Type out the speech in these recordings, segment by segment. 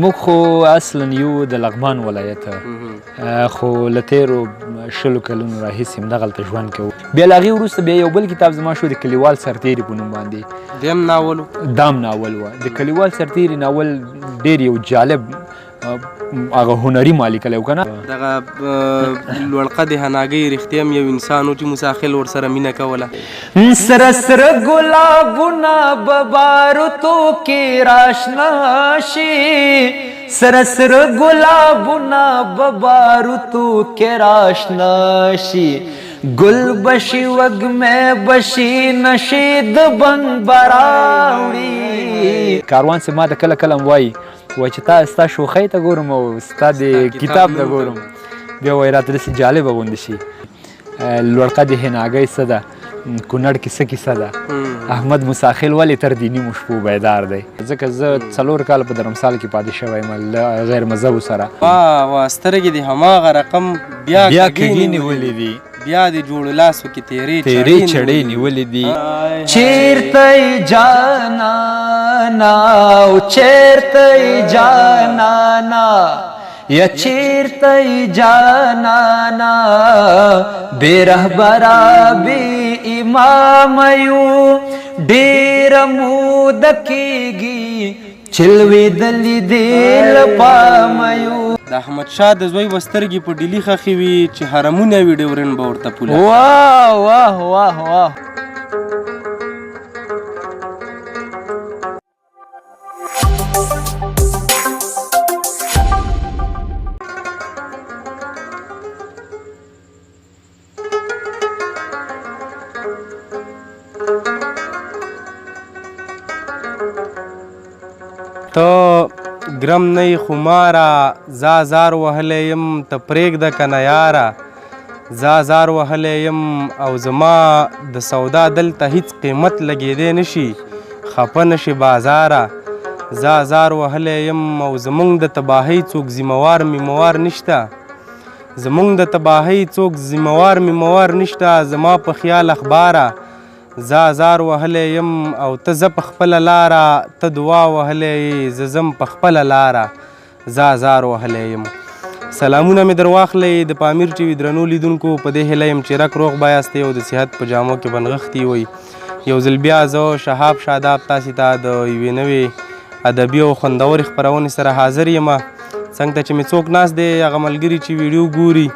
موږ خو اصلا یو د لغمان ولایته خو له تېرو 20 کلونو راهیسې همدغلته ژوند کوو. بیا له هغې وروسته بیا یو بل کتاب زما شو د کلیوال سرتېري په نوم باندې. دیم ناول دام ناول و. د کلیوال سرتېري ناول ډېر یو جالب هغه هنري ما لیکلی و که نه. دغه لوړ قد هناګۍ رښتیا هم یو انسان و چې موسی خیل ورسره مینه کوله. سره سره ګلابونه به باروتو کې راشنا شي، سره سره ګلابونه به باروتو کې راشنا شي، گل بشي وږمې بشي نشي د بنګ براوړي. کاروان صاحب ما ته کله کله وایي چې ستا شوخۍ ته ګورم او ستا د کتاب ته ګورم، بیا وایي راته داسې جالبه غوندې شي. لوړ قد هناګۍ څه ده، کونړ کې څه کیسه ده، احمد موسی خیل ولې تر دیني مشبو بیدار دی. ځکه زه 4 کاله په درمسال کې پاتې شوی یم له غیر مذهبو سره. واه سترګې دې هماغه رقم بیا کږې نیولې دي، بیا د جوړو لاسو کې تیرې چړې نیولې دي. چیرته جانانا او چیرته جانانا یا چیرته جانانا بے رهبرا بے امام یو ډېره موده کېږي چلوې دلې دې له پامه یو. د احمد شاه د زوی به سترګې په ډیلي خښې وي چې حرمونه وي ډیورن به ورته پوله. واه واه واه واه. ته ګرم نه خماره زار وهلی یم ته پرېږده که نه یاره، زار وهلی یم او زما د سودا دلته هیڅ قیمت لګېدی نشي، خفه نشي بازاره. زار وهلی یم او زمونږ د تباهۍ څوک ذمهوار میموار نشته، زمونږ د تباهۍ څوک ذمهوار میموار نشته. زما په خیال اخباره زار وهلی یم او ته زه په خپله لاره، ته دعا وهلی یې زه ځم په خپله لاره، زار وهلی یم. سلامونه مې در واخلئ د پامیر ټي وي درنو لیدونکو. په دې هیله یم چې رک روغ بایاستئ او د صحت په جامو کې بنغښتي وئ. یو ځل بیا زه شهاب شاداب تاسې ته د یوې نوې ادبي او خوندورې خپرونې سره حاضر یم. څنګ ته چې مې څوک ناست دی هغه ملګري چې ویډیو ګوري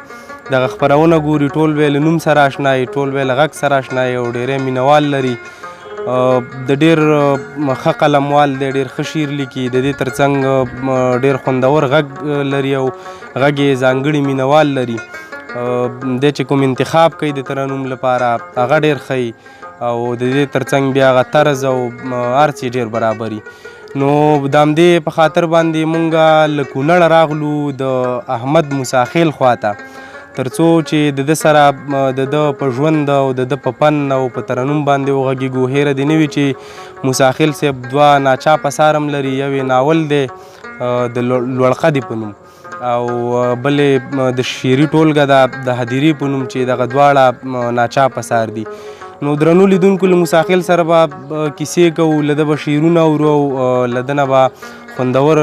دغه خپرونه ګوري ټول به له نوم سره اشنا یي، ټول به له غږ سره اشنا یي او ډېری مینوال لري. د ډېر ښه قلموال دی، ډېر ښه شعر لیکي، د دې تر څنګ ډېر خوندور غږ لري او غږ یې ځانګړي مینوال لري. دی چې کوم انتخاب کوي د ترنم لپاره هغه ډېر ښه او د دې تر څنګ بیا هغه طرز او هر څه ډېر برابري. نو د همدې په خاطر باندې مونږ له کونړه راغلو د احمد موسی خیل خواته، تر څو چې د ده سره د ده په ژوند او د ده په فن او په ترنم باندې وغږېږو. هیره دې نه وي چې موسی خیل صاحب 2 ناچاپه اثار هم لري، یو یې ناول دی د لوړ قدې په نوم او بل د شعري ټولګه ده د هدیرې په نوم چې دغه دواړه ناچاپ اثار دي. نو درنو لیدونکو له موسی خیل سره به کیسې کوو، له ده به شعرونه اورو او له ده نه به خوندور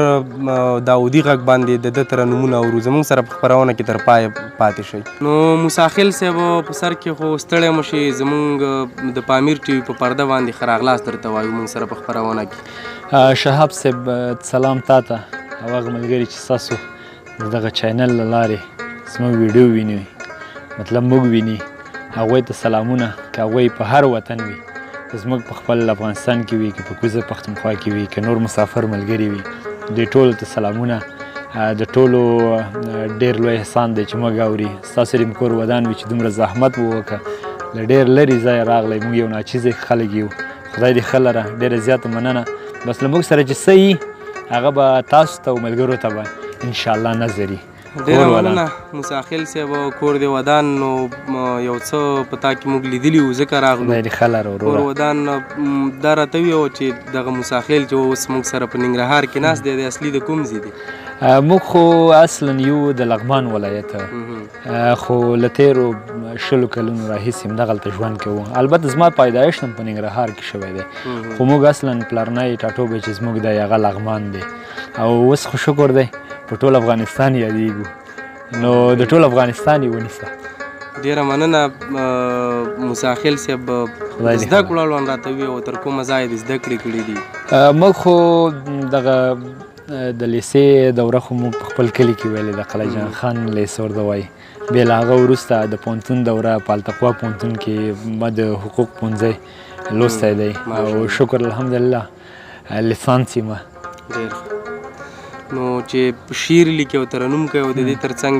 داودي غږ باندې د ده ترنمونه اورو. زموږ سره په خپرونه کې تر پایه پاتې شئ. نو موسی خیل صاحب په سر کې خو ستړی مه شئ، زموږ د پامیر ټي وي په پرده باندې ښه راغلاست درته وایو موږ سره په خپرونه کې. شهاب صاحب سلام تا ته او هغه ملګري چې ستاسو د دغه چینل له لارې زموږ ویډیو ویني، مطلب موږ ویني، هغوی ته سلامونه. که هغوی په هر وطن وي، که زموږ په خپل افغانستان کې وي، که په کوزه پښتونخوا کې وي، که نور مسافر ملګري وي، دوی ټولو ته سلامونه. د ټولو ډېر لوی احسان دی چې موږ اوري. ستاسو د کور ودان وي چې دومره زحمت ووکړه، له ډېر لرې ځایه راغلی، موږ یو ناچیزه خلک یو، خدای دې ښه لره. ډېره زیاته مننه. بس له موږ سره چې څه یي هغه به تاسو ته او ملګرو ته به انشاءالله نظر وي. ډېره مننه موسی صاحب. کور د ودان نو یو څه په تا کې موږ لیدلي وو ځکه راغلو. کور ودان دا راته ویو چې دغه موسی چې اوس موږ سره په ننګرهار کې ناست دی، د اصلي د کوم ځای دی؟ موږ خو اصلا یو د لغمان ولایت، خو له تېرو 20 کلونو راهیسې همدغلته ژوند کوو. البته زما پیدایښت هم په ننګرهار کې شوی دی، خو موږ اصلا پلرنی ټاټوبی چې زموږ دی هغه لغمان دی، او اوس خو شکر دی په ټول افغانستان یادېږو، نو د ټول افغانستان یې ونیسه. ډېره مننه موسی صاحب. زده کړو اړوند راته ووایه تر کومه ځایه د زده کړې کړي دي؟ موږ خو دغه د لیسې دوره خو موږ په خپل کلي کې ویلې ده، قلعه جان خان لیسه ورته وایي. بیا له هغه وروسته د پوهنتون دوره په التقوا پوهنتون کې ما د حقوق پوهنځی لوستی دی، او شکر الحمدلله لیسانس یې ما. ډېر نو چې شعر لیکي او ترنم کوي او د دې ترڅنګ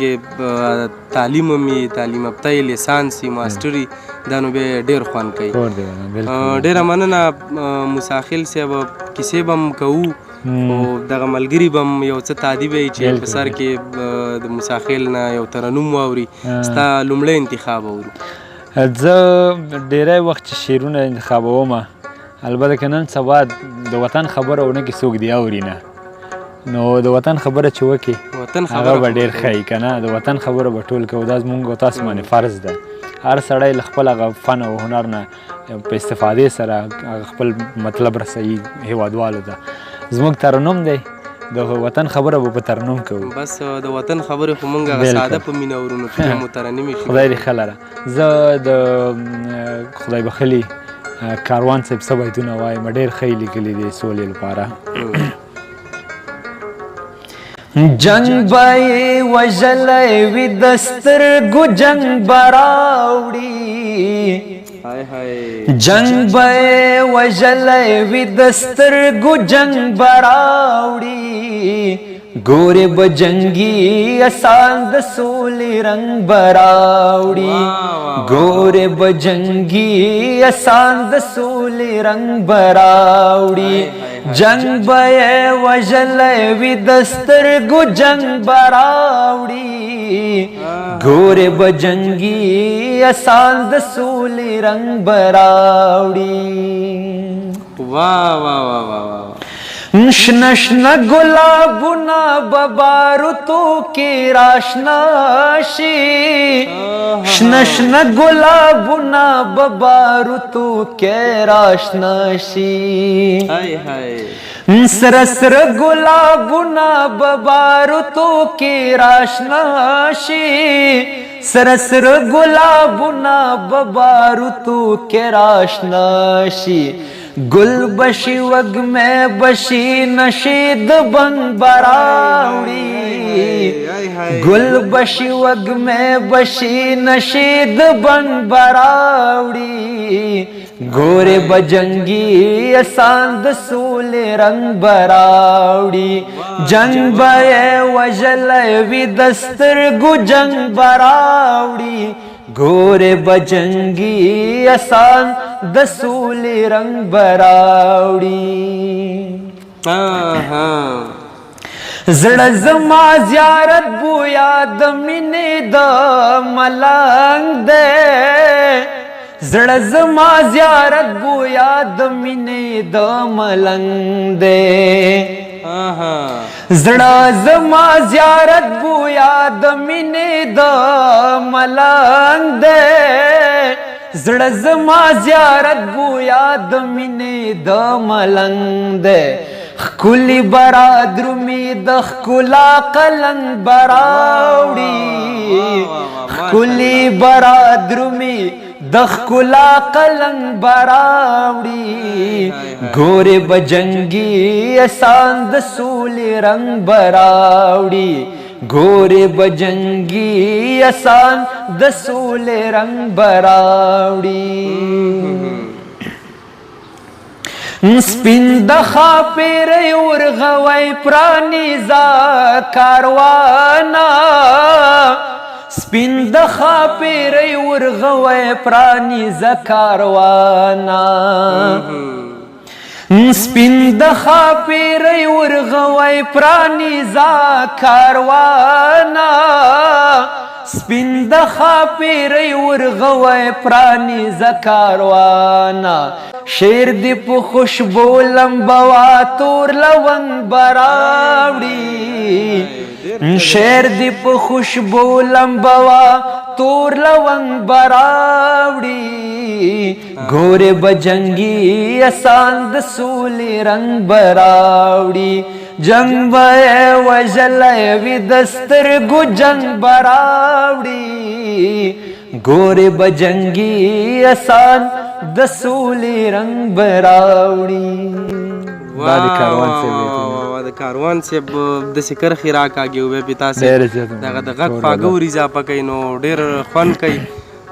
تعلیم هم یې تعلیم یافته یې لیسانس یې ماسټر یې، دا نو بیا ډېر خوند کوي. ډېره مننه موسی صاحب. کیسې به هم کوو او دغه ملګري به هم یو څه تادیب یې چې په سر کې د موسی نه یو ترنم واوري. ستا لومړی انتخاب اورو؟ زه ډېری وخت چې شعرونه انتخابوم، البته که نن سبا د وطن خبره ونه کې څوک دی اوري نه، نو د وطن خبره چې وکړي هغه به ډېر ښه وي که نه. د وطن خبره به ټول کوو، دا زموږ او تاسو باندې فرض ده. هر سړی له خپل هغه فن او هنر نه په استفادې سره خپل مطلب رسوي هېوادوالو ته. زموږ ترنم دی، د وطن خبره به په ترنم کوو. بس د وطن خبرې خو موږ هغه ساده په مینه اورو، نو چې مو ترنمې شي. خدای دې ښه لره. زه د خدای بخلي کاروان صاحب څه بیتونه وایم، ډېر ښه یې لیکلي دي سولې لپاره. جنگ به وژلی وي د سترګو جنگ به راوړي، جنگ به وژلی وي د سترګو جنگ به راوړي، ګورې به جنګي اسان د سولې رنګ به راوړي، ګورې به جنګي اسان د سولې رنګ به راوړي، جنگ به وژلی وي د سترګو جنگ به راوړي، ګورې به جنګي اسان د سولې رنګ به راوړي. واہ واہ واہ واہ. شنه شنه ګلابونه به باروتو کې راشنا شي، شنه شنه ګلابونه به باروتو کې راشنا شي، سره سره ګلابونه به باروتو کې راشنا شي، سره سره ګلابونه به باروتو کې راشنا شي، گل بشی وگمے بشی نشید بنگ براوڑی، گل بشی وگمے بشی نشید بنگ براوڑی، گورے بجنگی اساند سول رنگ براوڑی، جنگ بے وجلے وی دستر گو جنگ براوڑی، گورے بجنگی اسان د سولې رنگ براوړي. زړه زما زیارت بویا د مینې د ملنګ دی، زړه زما زیارت بویا د مینې د ملنګ دی، زړه زما زیارت بویا د مینې د ملنګ دی، زړه زما زیارت بویا د مینې د ملنګ دی، ښکلي برادرومي د ښکلا قلنګ براوړي، ښکلي برادرومي د ښکلا قلنګ براوړي، ګورې بجنګي اسان د سولې رنګ براوړي، ګورې بجنګي اسان د سولې رنګ براوړي. سپین د ښاپېرۍ ورغوی پرانیزه کاروانه، سپین د ښاپېرۍ ورغوی پرانیزه کاروانه، سپین د خاپیری ورغوی پرانیزا کاروانا سپین د خاپیری ورغوی پرانیزا کاروانا شیر دی په خوشبو لمبوا تور لونگ براوڑی شیر دی په خوشبو لمبوا تور لونگ براوڑی گورے بجنگی آسان د سولی رنگ براوڑی جنگ بے وجلے وی دسترگو جنگ براوڑی گورے بجنگی آسان د سولی رنگ براوڑی د کاروان صاحب داسې کرښې راکاږي او بیا پې تاسې دغه د غږ پاګور اضافه کوي نو ډېر خوند کوي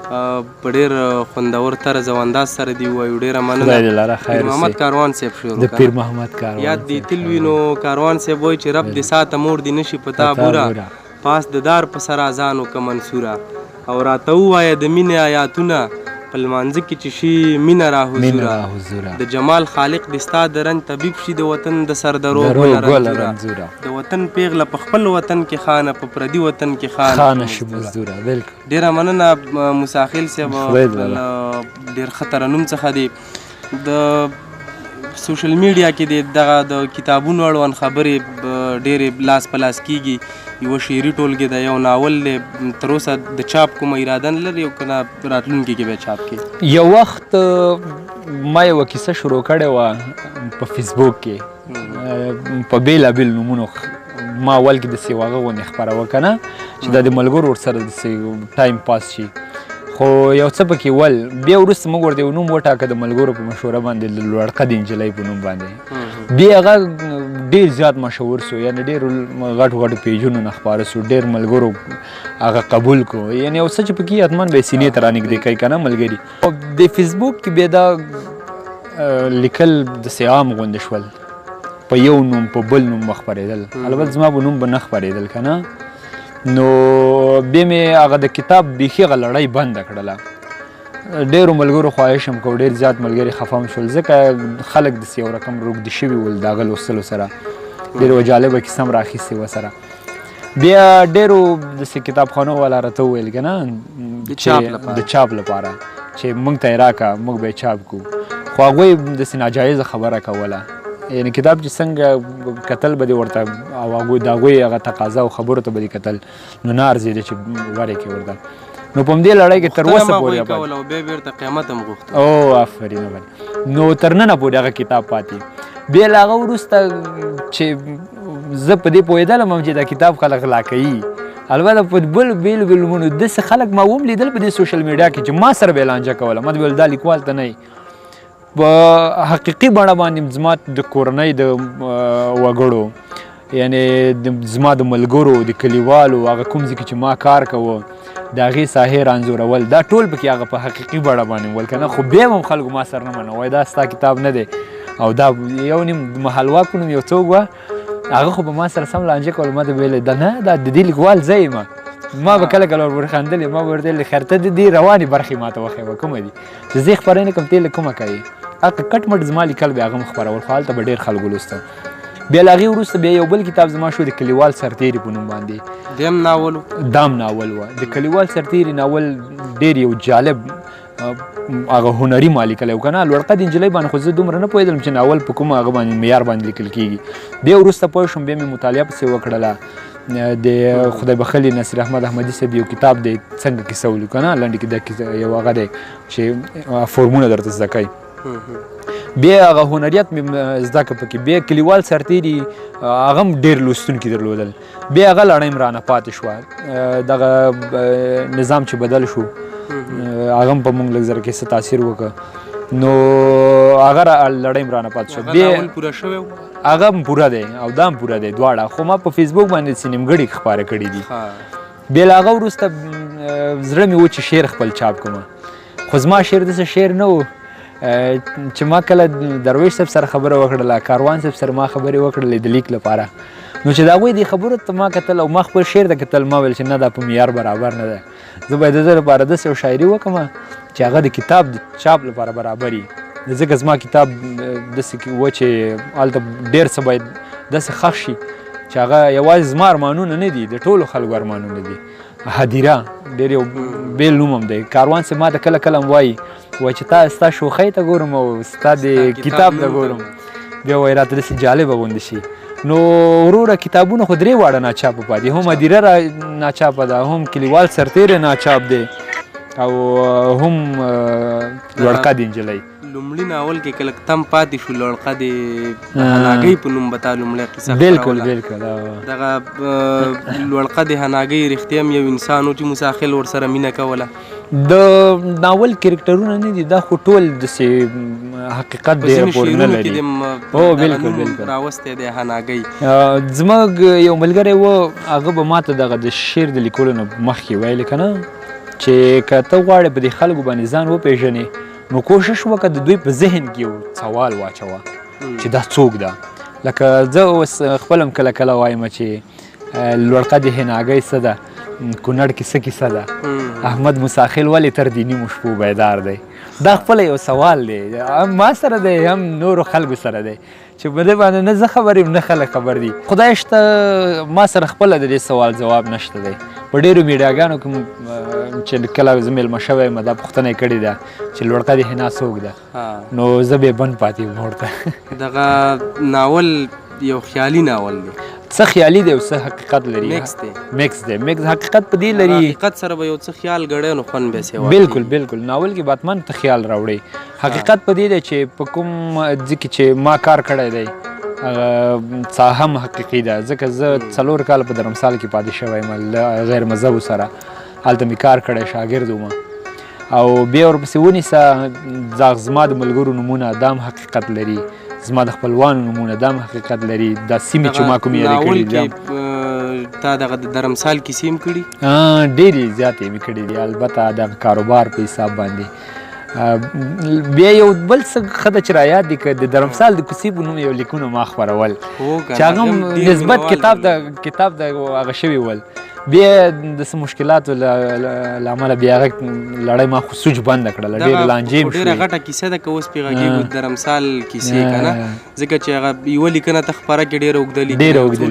په ډېر خوندور طرز او انداز سره دې ووایو ډېره مننه پیر محمد کاروان صاحب شروع د پیر محمد کاروان یاد دې تل وي نو کاروان صاحب وایي چې رب دې ساته مور دې نشي په تا بوره پاس د دار په سر اذان وکړه منصوره او راته ووایه د مینې آیاتونه په لمانځه کې چې شي مینه راحضوره د جمال خالق دې ستا د رنج طبیب شي د وطن د سردرو ګله رنځوره د وطن پیغله په خپل وطن کې خانه په پردي وطن کې خانه شي مزدوره ډېره مننه موسی خیل صاحب ډېر ښه ترنم څخه دی د سوشل میډیا کې دغه د کتابونو اړوند خبرې ډېرې لاس په لاس کیږي یوه شعري ټولګې ده یو ناول دی تر اوسه د چاپ کومه اراده نه لري او که نه راتلونکي کې به چاپ کړي یو وخت ما یوه کیسه شروع کړې وه په فیسبوک کې په بېلابېل نومونو ما اول کې داسې یو هغه غوندې خپروه که نه چې دا د ملګرو ورسره داسې ټایم پاس شي خو یو څه پکې ول بیا وروسته موږ ورته یو نوم وټاکه د ملګرو په مشوره باندې لوړقه د نجلۍ په نوم باندې بیا هغه ډېر زیات مشهور سو یعنې ډېر غټو غټو پیجونو نه خپاره سو ډېر ملګرو هغه قبول کو یعنې یو څه چې پکې حتما به یې سینې ته رانږدې کوي که نه ملګري د فیسبوک کې بیا دا لیکل داسې عام غوندې شول په یو نوم په بل نوم به خپرېدل البته زما به نوم به نه خپرېدل که نه نو بیا مې هغه د کتاب بیخي هغه لړۍ بنده کړله ډېرو ملګرو خواهش هم کو ډېر زیات ملګري خفه هم شول ځکه خلک داسې یو رقم روږدي شوي ول د هغه لوستلو سره ډېر یوه جالبه کیسه هم رااخیستې وه سره بیا ډېرو داسې کتابخانو والا راته وویل که نه د چاپ لپاره چې موږ ته یې راکړه موږ به یې چاپ کړو خو هغوی داسې ناجایزه خبره کوله یعنې کتاب چې څنګه کتل به دې ورته او د هغوی هغه تقاضا او خبرو ته به دې کتل نو نه ارزېده چې ورکړې ورته نو په همدې لړۍ کې تر اوسه پورې او آفرین نو تر ننه پورې هغه کتاب پاتې بیا له هغه وروسته چې زه په دې پوهېدلم هم چې دا کتاب خلک غلا کوي البته په بل بېلو بېلو نومونو داسې خلک ما وم لیدل په دې سوشل میډیا کې چې ما سره به یې لانجه کوله ما ته ویل دا لیکوال ته نه په حقیقي بڼه باندې زما د کورنۍ د وګړو یعنې زما د ملګرو د کلیوالو هغه کوم ځای کې چې ما کار کوه د هغې ساحې رانځورول دا ټول پکې هغه په حقیقي بڼه باندې ول که نه خو بیا هم خلکو ما سره نه منه وایي دا ستا کتاب نه دی او دا یو نیم محلوا په نوم یو څوک وه هغه خو به ما سره سم لانجه کول ما ته به ویلی دا نه دا د دې لیکوال زه یم ما به کله کله ورپورې خندلې ما به ورته ویل خیر ته د دې روانې برخې ما ته وښیوه کومه دي چې زه یې خپره نه کړم ته یې کومه کوې هغه کټ مټ زما لیکل به هغه م خپرول خو هلته به ډېر خلکو لوسته بیا له هغې وروسته بیا یو بل کتاب زما شو د کلیوال سرتیري په نوم باندې دام ناول و د کلیوال سرتیري ناول ډېر یو جالب هغه هنري ما لیکلی و که نه لوړقه د نجلۍ باندې خو زه دومره نه پوهېدلم چې ناول په کومه هغه باندې معیار باندې لیکل کېږي بیا وروسته پوه شوم بیا مې مطالعه پسې وکړله د خدای بخلي نصیر احمد احمدي صاحب یو کتاب دی څنګه کیسه ولیکو که نه لنډې کې دا یو هغه دی چې فورمونه درته زده کوي بیا هغه هنریت مې زده کړه پکې بیا کلیوال سرتیري هغه هم ډېر لوستونکي درلودل بیا هغه لړۍ م رانه پاتې شوه دغه نظام چې بدل شو هغه هم په موږ لږ زره کې څه تاثیر وکړه نو هغه لړۍ م رانه پاتې شوه بیا هغه هم پوره دی او دا هم پوره دی دواړه خو ما په فیسبوک باندې څه نیمګړي خپاره کړي دي بیا له هغه وروسته زړه مې و چې شعر خپل چاپ کړم خو زما شعر داسې شعر نه و چې ما کله درویش صاحب سره خبره وکړله کاروان صاحب سره ما خبرې وکړلې د لیک لپاره نو چې د هغوی دې خبرو ته ما کتل او ما خپل شعر ته کتل ما ویل چې نه دا په معیار برابر نه ده زه باید د ده لپاره داسې یو شاعري وکړم چې هغه د کتاب د چاپ لپاره برابر وي ځکه زما کتاب داسې و چې هلته ډېر څه باید داسې ښخ شي چې هغه یوازې زما ارمانونه نه دي، د ټولو خلکو ارمانونه دي. هدیره ډېر یو بېل نوم هم دی. کاروان صاحب ما ته کله کله هم وایي چې ستا شوخۍ ته ګورم او ستا د کتاب ته ګورم، بیا وایي راته داسې جالبه غوندې شي. نو وروره کتابونه خو 3 واړه ناچاپه پاتې، هم هدیره را ناچاپه ده، هم کلیوال سرتیری ناچاپ دی، او هم لوړقه د نجلۍ. لومړي ناول کې کله تم پاتې شو، لوړقه د هناګۍ په نوم به تا لومړۍ قصه بالکل بالکل دغه لوړقه د هناګۍ رښتیا هم یو انسان و چې موسی خیل ورسره مینه کوله. د ناول کرکټرونه نه دي، دا خو ټول داسې حقیقت ډېره پورې نه لري. او بالکل بالکل راوستی دی هناګۍ. زموږ یو ملګری و، هغه به ما ته دغه د شعر د لیکلو نه مخکې ویلې که نه چې که ته غواړې په دې خلکو باندې ځان وپېژنې نو کوشش وکړه د دوی په ذهن کې یو سوال واچوه چې دا څوک ده. لکه زه اوس خپل هم کله کله وایم چې لوړقه د هناګۍ څه ده، کونړ کې څه کیسه ده، احمد موسی خیل ولې تر د نیمو شپو بیدار دی. دا خپله یو سوال دی، هم ما سره دی هم نورو خلکو سره دی چې په دې باندې نه زه خبر یم نه خلک خبر دي. خدای شته ما سره خپله د دې سوال جواب نشته دی. په ډېرو میډیاګانو کې چې کله زه میلمه شوی یم دا پوښتنه یې کړې ده چې لوړقه د حنا څوک ده، نو زه بې بند پاتې یم ورته. دغه ناول یو خیالي ناول دی، څه خیالي دی او څه حقیقت لري. میکس دی. میکس حقیقت په دې لري، حقیقت سره به یو څه خیال ګړی نو خوند به سیوا. بالکل بالکل ناول کې باتمن ته خیال راوړی. حقیقت په دې دی چې په کوم ځای کې چې ما کار کړی دی هغه هم حقیقي ده، ځکه زه 4 کاله په درمسال کې پاتې شوی یم له غیر مذهبو سره، هلته مې کار کړی، شاګرد وم. او بیا ورپسې ونیسه زما د ملګرو نومونه دا هم حقیقت لري، زما د خپلوانو نومونه دا هم حقیقت لري، دا سیمې چې ما کوم یادې کړي دي. تا دغه د درمسال کیسې هم کړي؟ ډېرې زیاتې مې کړي دي، البته د کاروبار په حساب باندې. بیا یو بل څه ښه ده چې رایاد دي که د درمسال د کوڅې په نوم یو لیکونه ما خپرول چې هغه هم نسبت کتاب ته هغه شوي ول. بیا د څه مشکلاتو له امله بیا هغه لړۍ ما خو سوچ بنده کړله، ډېر لانجې م شوې. ډېره غټه کیسه ده که اوس پرې غږېږو د درمسال کیسې که نه، ځکه چې هغه یوه لیکنه ته خپره کړې ډېره اوږده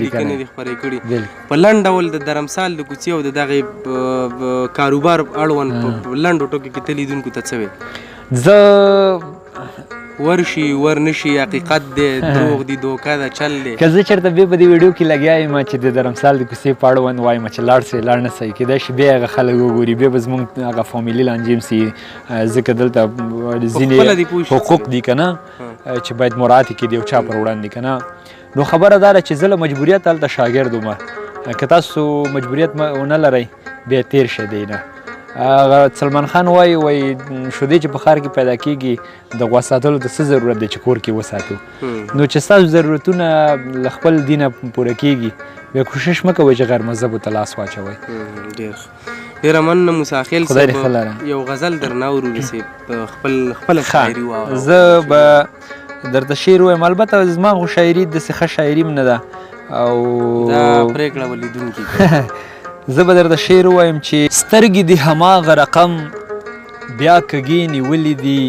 لیکنې دې خپرې کړي. په لنډ ډول د درمسال د کوڅې او د دغې کاروبار اړوند په لنډو ټکو کې ته لیدونکو ته څه وې؟ زه ورشي ورنشي حقیقت دی، دروغ دی، دوکه ده، چل دی. که زه چېرته بیا په دې ویډیو کې لګیا یم چې د درمسال د کوڅې په اړوند وایم چې لاړ سئ لاړ نه سئ، کیدای شي بیا هغه خلک وګوري، بیا به زموږ هغه فامیلي لانجې هم سي، ځکه دلته ځینې حقوق دي که نه چې باید مراعات یې کړي د یو چا پر وړاندې که نه. نو خبره دا ده چې زه له مجبوریت هلته شاګرد وم، که تاسو مجبوریت ونه لرئ بیا تېر شئ دی نه. سلمان خان وایي شیدې چې په ښار کې پیدا کېږي د غوا ساتلو ته څه ضرورت دی چې کور کې وساتو. نو چې ستاسو ضرورتونه له خپل دینه پوره کېږي بیا کوشش مه کوئ چې غیر مذهبو ته لاس واچوئ. ډېره مننه موسی خیل صاحب. یو غزل درنه ورور صاحب خپله شاعري واوره. زه به درته شعر ووایم، البته زما خو شاعري داسې ښه شاعري هم نه ده او دا پرېکړه به لیدونکي زه به درته شعر ووایم چې سترګې دې هماغه رقم بیا کږې نیولې دي،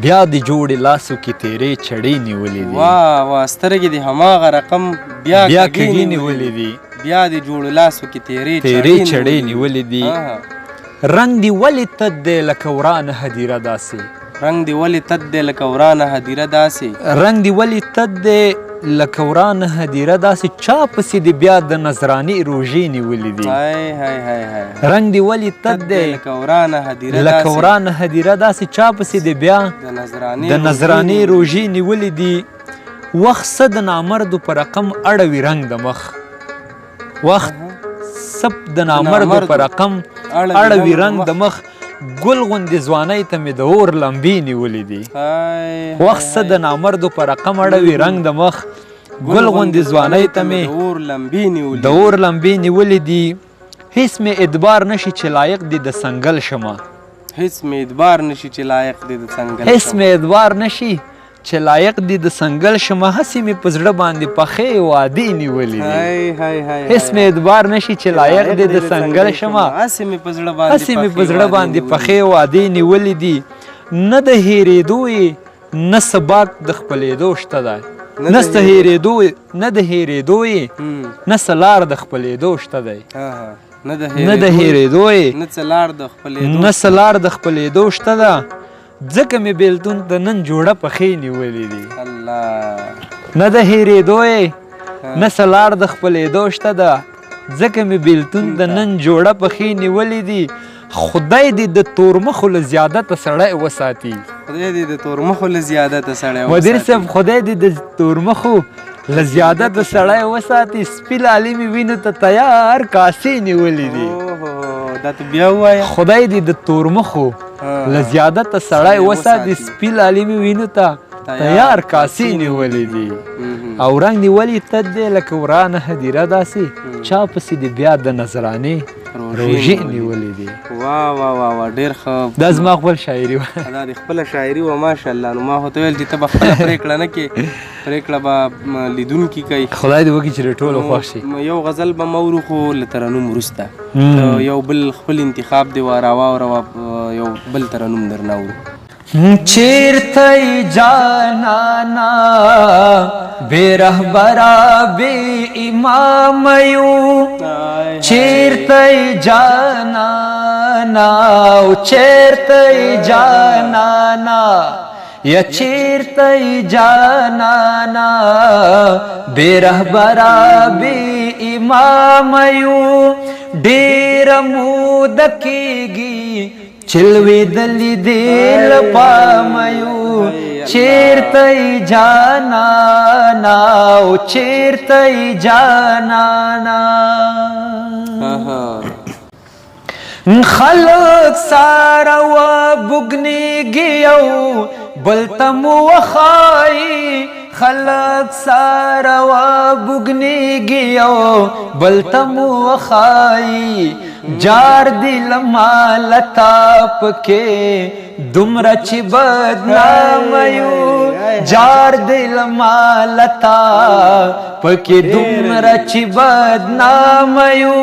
بیا د جوړې لاسو کې تیرې چړې نیولې دي. واه سترګې دې هماغه رقم بیا کږې نیولې دي، بیا د جوړو لاسو کې تیرې چړې نیولې دي. رنګ دې ولې تد دی لکه ورانه هدیره داسې، رنګ دې ولې تد دی لکه ورانه هدیره داسې، رنګ دې ولې تد دی لکه ورانه هدیره داسې، چا پسې دې بیا د نظرانې روژې نیولې دي. رنګ دې ولې تد دی لکه ورانه هدیره داسې، چا پسې دې بیا د نظرانې روژې نیولې دي. وخت څه د نامردو په رقم اړوي رنګ د مخ، وخت څه د نامردو په رقم اړوي رنګ د مخ، ګل غوندې ځوانۍ ته مې د اور لمبې نیولې دي. وخت څه د نامردو په رقم اړوي رنګ د مخ، ګل غوندې ځوانۍ ته مې د اور لمبې نیولې دي. هیڅ مې اعتبار نشي چې لایق دي د سنګل شمه، هیڅ مې اعتبار نشي چې لایق دي د سنګل شمه، هیڅ مې اعتبار نشي چې لایق دي د سنګل شمه، هسې مې په زړه باندې پخې وعدې نیولې دي. هیڅ مې اعتبار نشي چې لایق دي د سنګل شمه، هسې مې په زړه باندې پخې وعدې نیولې دي. نه د هېرېدو یې نه سباک د خپلېدو شته دی نه ست هېرېدو نه د هېرېدو یې نه څه لار د خپلېدو شته دی نه د هېرېدو یې نه څه لار د خپلېدو نه څه لار د خپلېدو شته ده ځکه مې بېلتون ته نن جوړه پښې نیولې دي الله نه د هېرېدو یې نه څه لار د خپلېدو شته ده ځکه مې بېلتون ته نن جوړه پښې نیولې دي خدای دې د تورمخو له زیادته سړی وساتي خدای دې د تورمخو له زیادته سړی مدیر صاحب خدای دې د تورمخو له زیادته سړی وساتي سپي لالي مې وینو ته تیار کاسې نیولې دي دا ته بیا ووایه خدای دې د تورمخو له زیادته سړی وساتي سپي لالي مې وینو ته تیار کاسې نیولې دي او رنګ نیولې تد دی لکه ورانه هدیره داسې چا پسې دې بیا د نظرانې روژې نیولې دي واه واه واه واه ډېر ښه دا زما خپل شاعري وه دا دې خپله شاعري وه ماشاءالله نو ما خو ته ویل چې ته به خپله پرېکړه نه کې پرېکړه به لیدونکي کوي خدای دې وکړي چې ټولو خوښ شي یو غزل به مورو خو له ترنم وروسته یو بل خپل انتخاب دی راواوره یو بل ترنم درنه اورو چیرته جانانا بے رهبرا بے امام یو چیرته جانانا او چیرته جانانا یا چیرته جانانا بے رهبرا بے امام یو ډیر مود کېږي چلوی دلی دل پامایو چیرته جانانا او چیرته جانانا خلق سارا و بگنیږي او بلتم وخای خلق سارا و بگنیږي او بلتم وخای جار دل مالتا پکې دومره چې بدنام یو جار دل مالتا پکې دومره چې بدنام یو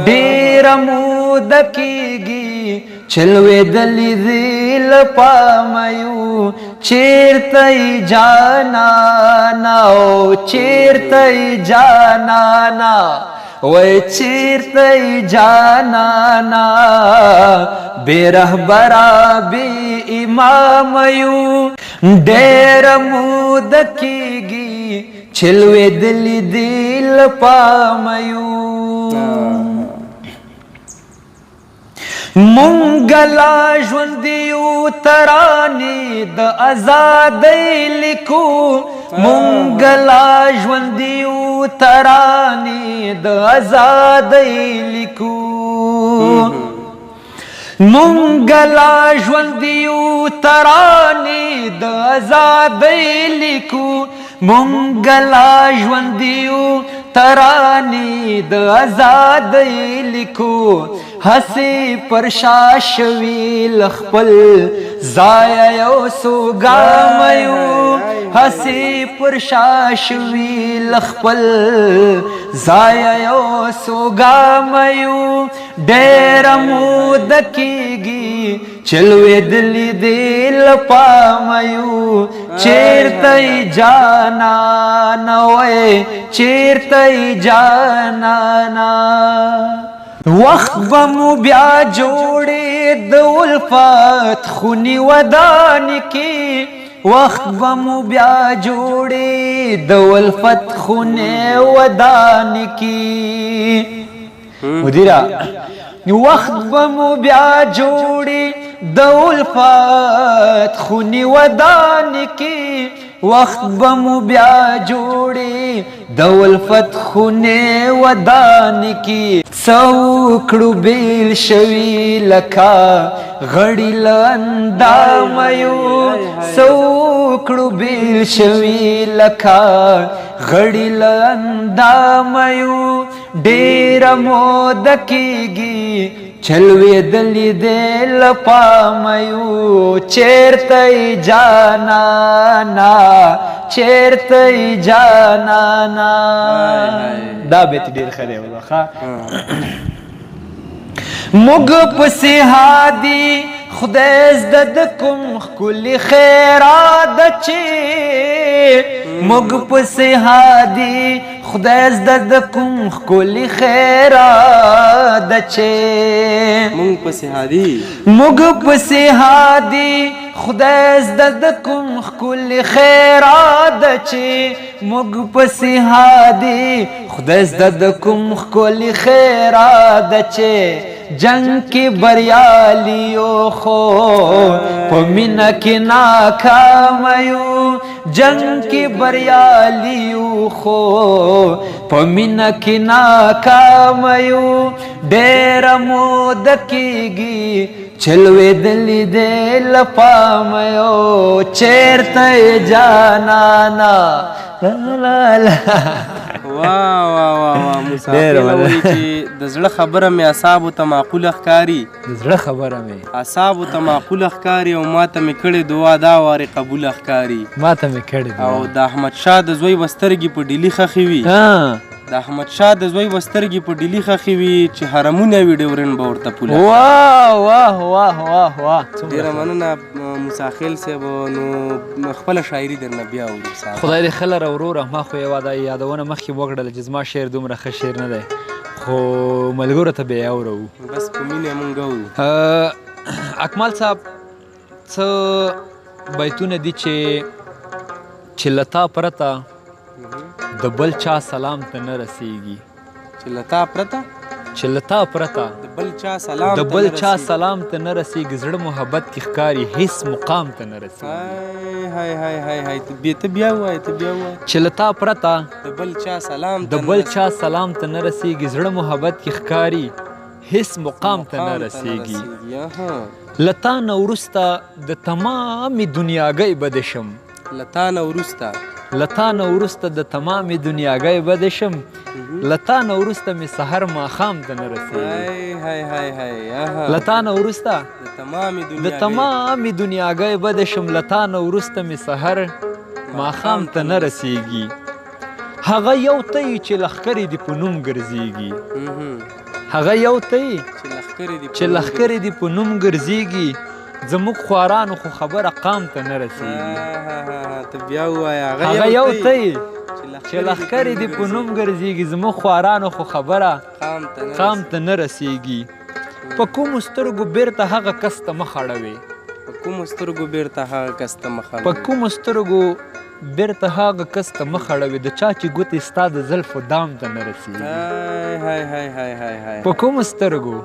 ډېره موده کېږي چلوې دلې دل پامایو چیرته جانانا او چیرته جانانا وای چیرته جانانا بے رهبرا بے امام یو ډېر مود کېږي چلوې دلې دل پامایو مونږ لا ژوندیو ترانې د ازادۍ لیکو مونږ لا ژوندیو ترانې د ازادۍ لیکو مونږ لا ژوندیو ترانې د ازادۍ لیکو مونږ لا ژوندیو ترانې د ازادۍ لیکو هسې پر شا شوي له خپل ځایه یو سوګام یو هسې پر شا شوي له خپل ځایه یو سوګام یو ډېره موده کېږي چلوې دلې دل پام یو چیرته جانانا وای چیرته جانانا وخت به مو بیا جوړې د الفت خونې ودان کې وخت به مو بیا جوړې د الفت خونې ودان کې مدیره وخت به مو بیا جوړې د الفت خونې ودان کې وخت به مو بیا جوړې د الفت خونې ودان کې څوکړو بیل شوي لکه غړي له اندامو څوکړو بیل شوي لکه غړي له اندامو ډېره موده کېږي چلوې دلې دل پامایو چیرته جانانا چیرته جانانا دا بیت ډېر ښه دی والله موږ پسې هادي خدای زده د کوم ښکلي خیرات چې موږ پسې هادي خدای زده د کوم ښکلي خیرات چې مونږ پسې هادي موږ پسې هادي خدای زده د کوم ښکلي خیرات چې موږ پسې هادي خدای زده د کوم ښکلي خیرات چې جنگ کې بریالیو خو په مینه کې ناکام یو جنگ کې بریالیو خو په مینه کې ناکام یو ډېره موده کېږي چې لوېدلي دې له پامه یو چېرته یې جانانه لا لا واه واه واه مسافر وایي چې د زړه خبره مې اعصابو ته معقوله ښکاري د زړه خبره مې اعصابو ته معقوله ښکاري او ما ته مې کړې دعا دا وارې قبوله ښکاري ما ته مې کړې او د احمدشاه د زوی به سترګې په ډیلي خښې وي د احمدشاه د زوی به سترګې په ډیلي خښې وي چې حرمونه وي ډیورنډ به ورته پوله واه واه واه واه واه ډېره مننه موسی صاحب نو خپله شاعري درنه بیا اورو خدای دې ښه لره وروره ما خو یوه دا یادونه مخکې وکړله چې زما شعر دومره ښه شعر نه دی خو ملګرو ته به یې اورو بس په مینه مونږ اورو اکمل صاحب څه بیتونه دي چې له تا پرته د بل چا سلام ته نه رسیږي چې له تا پرته چې له تا پرته د بل چا سلام د بل چا سلام ته نه رسیږي زړه محبت کې ښکاري هیڅ مقام ته نه رسیږي هاي هاي هاي هاي ته بیا وایه چې له تا پرته د بل چا سلام د بل چا سلام ته نه رسیږي زړه محبت کې ښکاري هیڅ مقام ته نه رسیږي له تا نه وروسته د تمامې دنیاګۍ به دې شم له تا نه وروسته له تا نه وروسته د تمامې دنیاګۍ به دې شم له تا نه وروسته مې سحر ماښام ته نه رسیږي له تا نه وروسته د تمامې دنیاګۍ به دې شم له تا نه وروسته مې سحر ماښام ته نه رسیږي هغه یو ته یې چې لښکرې دې په نوم ګرځېږي هغه یو ته یې چې لښکرې دې په نوم ګرځېږي زموږ خوارانو خو خبره قام ته نه رسیږي هغه یو ته یې چې لښکرې دې په نوم ګرځېږي زموږ خوارانو خو خبره قام ته نه رسیږي په کومو سترګو بیرته هغه کس ته مخ اړوې په کومو سترګو بیرته هغه کس ته مخ اړوې د چا چې ګوتې ستا د زلفو دام ته نه رسیږي په کومو سترګو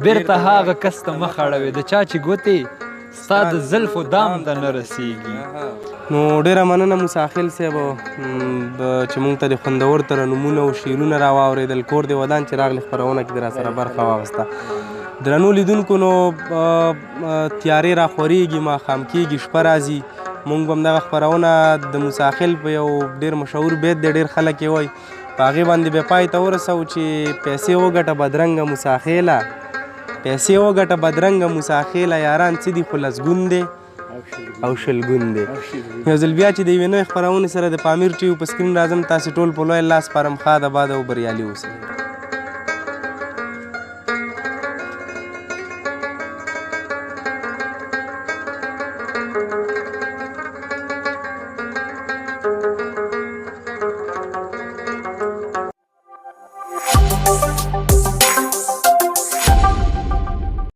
بیرته هغه کس ته مخ اړوې د چا چې ګوتې ستا د زلفو دام ته نه رسیږي نو ډېره مننه موسی صاحب چې موږ ته د خوندور ترنمونه او شعرونه راواورېدل کور دې ودان چې راغلې خپرونه کې دې راسره برخه واخیسته درنو لیدونکو نو تیارې راخورېږي ماښام کېږي شپه راځي موږ به همدغه خپرونه د موسی په یو ډېر مشهور بیت دی ډېر خلک یې وایي په هغې باندې بیا پای ته ورسوو چې پیسې وګټه بدرنګه موسی خیله پیسې وګټه بدرنګه موسی خیله یاران څه دي خو لسګون دی او شلګون دی یو ځل بیا چې د یوې نوې خپرونې سره د پامیر ټي وي په سکرین راځم تاسې ټول په لوی لاس سپارم ښاد آباد او بریالي اوسئ